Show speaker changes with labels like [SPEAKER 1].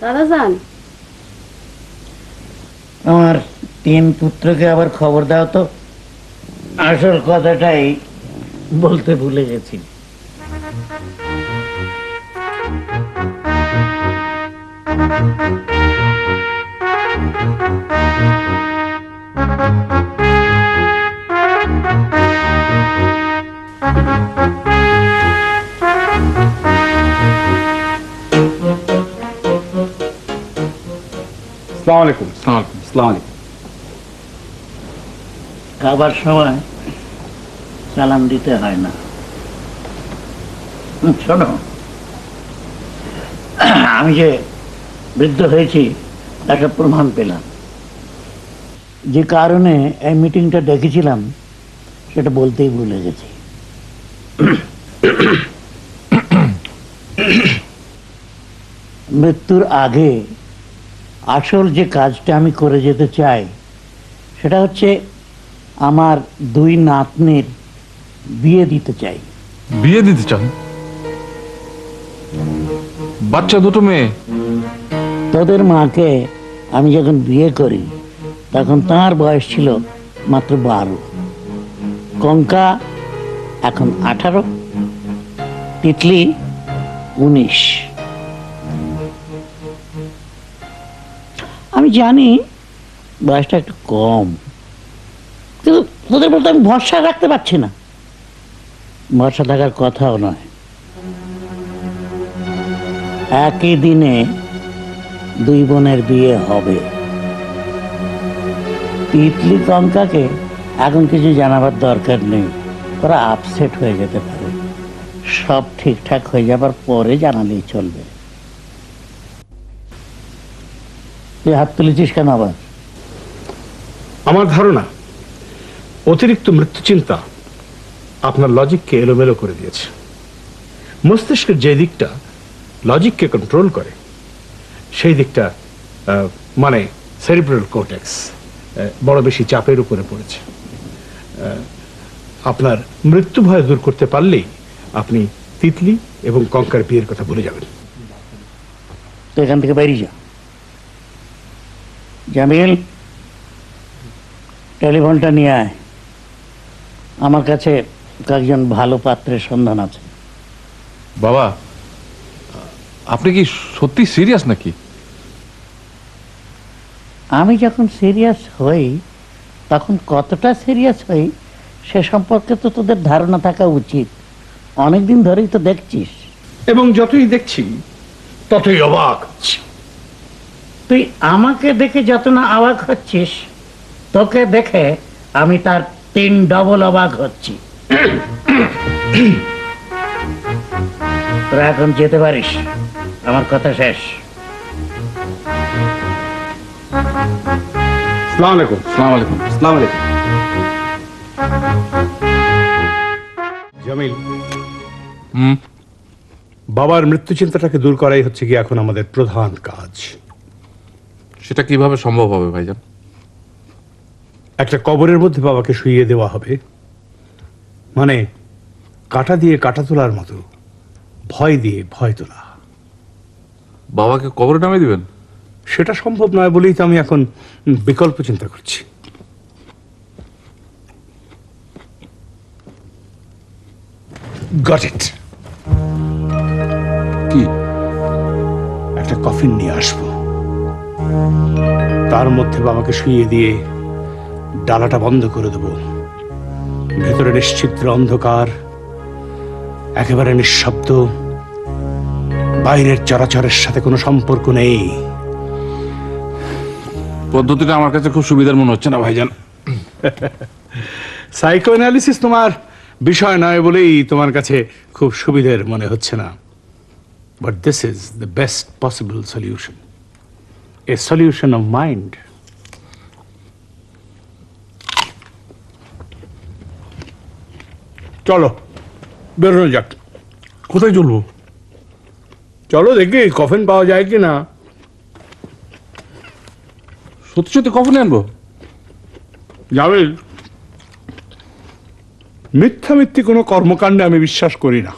[SPEAKER 1] দাদা যান,
[SPEAKER 2] আমার 3 পুত্রকে আবার খবর দাও তো, আসল কথাটাই বলতে ভুলে গেছি। খাবার সময় সালাম দিতে হয় না। শোনো, আমি যে বৃদ্ধ হয়েছি একটা প্রমাণ পেলাম। যে কারণে এই মিটিংটা ডেকেছিলাম সেটা বলতেই ভুলে গেছি। মৃত্যুর আগে আসল যে কাজটা আমি করে যেতে চাই সেটা হচ্ছে আমার 2 নাতনির বিয়ে দিতে চাই।
[SPEAKER 3] বিয়ে দিতে চান? বাচ্চা 2 মেয়ে?
[SPEAKER 2] তোদের মাকে আমি যখন বিয়ে করি তখন তার বয়স ছিল মাত্র 12, কঙ্কা এখন 18, তিতলি 19। আমি জানি বয়সটা একটু কম, কিন্তু তোদের বলতে আমি ভরসা রাখতে পারছি না। ভরসা থাকার কথাও নয়। একই দিনে 2 বোনের বিয়ে হবে। তিতলি কঙ্কাকে এখন কিছু জানাবার দরকার নেই, ওরা আপসেট হয়ে যেতে পারে। সব ঠিকঠাক হয়ে যাবার পরে জানালেই চলবে। তুই হাত তুলেছিস কেন আবার?
[SPEAKER 4] আমার ধারণা অতিরিক্ত মৃত্যু চিন্তা আপনার লজিককে এলোমেলো করে দিয়েছে। মস্তিষ্কের যে দিকটা লজিককে কন্ট্রোল করে সেই দিকটা মানে সেরিব্রাল কর্টেক্স বড় বেশি চাপের উপরে পড়েছে। আপনার মৃত্যু ভয় দূর করতে পারলেই আপনি তিতলি এবং কঙ্কার বিয়ের কথা ভুলে যাবেন।
[SPEAKER 2] তো এখান থেকে বেরিয়ে যা। জামিল, টেলিফোনটা নিয়ে আয়, আমার কাছে কয়েকজন ভালো পাত্রের সন্ধান আছে।
[SPEAKER 3] বাবা, আপনি কি সত্যি সিরিয়াস নাকি?
[SPEAKER 2] আমি যখন সিরিয়াস হই তখন কতটা সিরিয়াস হই সে সম্পর্কে তো তোদের ধারণা থাকা উচিত। অনেকদিন ধরেই তো দেখছিস।
[SPEAKER 4] এবং যতই দেখছি ততই অবাক হচ্ছি।
[SPEAKER 2] তুই আমাকে দেখে যত না অবাক হচ্ছিস, তোকে দেখে আমি তার 3 ডবল অবাক হচ্ছি। তোরা এখন যেতে পারিস, আমার কথা শেষ।
[SPEAKER 4] আসসালামু আলাইকুম।
[SPEAKER 3] আসসালামু আলাইকুম।
[SPEAKER 4] আসসালামু আলাইকুম। জামিল, বাবার মৃত্যু চিন্তাটাকে দূর করাই হচ্ছে কি এখন আমাদের প্রধান কাজ।
[SPEAKER 3] সেটা কিভাবে সম্ভব হবে ভাইজান?
[SPEAKER 4] একটা কবরের মধ্যে বাবাকে শুইয়ে দেওয়া হবে, মানে কাটা দিয়ে কাটা তোলার মতো, ভয় দিয়ে ভয় তোলা।
[SPEAKER 3] বাবাকে কবরে নামিয়ে দিবেন?
[SPEAKER 4] সেটা সম্ভব নয় বলেই তো আমি এখন বিকল্প চিন্তা করছি। Got it.
[SPEAKER 3] কি?
[SPEAKER 4] একটা কফিন নিয়ে আসবো, তার মধ্যে বাবাকে শুইয়ে দিয়ে ডালাটা বন্ধ করে দেব। ভেতরে নিশ্চিদ্র অন্ধকার, একেবারে নিঃশব্দ, বাইরের চরাচরের সাথে কোনো সম্পর্ক নেই।
[SPEAKER 3] পদ্ধতিটা আমার কাছে খুব সুবিধার মনে হচ্ছে না ভাইজান।
[SPEAKER 4] সাইকোঅ্যানালিসিস তোমার বিষয় নয় বলেই তোমার কাছে খুব সুবিধার মনে হচ্ছে না। But this is the best possible solution, a solution of mind. চলো বেরোনো যাক।
[SPEAKER 3] কোথায় চলবো?
[SPEAKER 4] চলো দেখি কফিন পাওয়া যায় কি না।
[SPEAKER 3] সত্যি সত্যি কফিন আনবো?
[SPEAKER 4] জামিল, মিথ্যা মিথ্যি কোনো কর্মকাণ্ডে আমি বিশ্বাস করি না।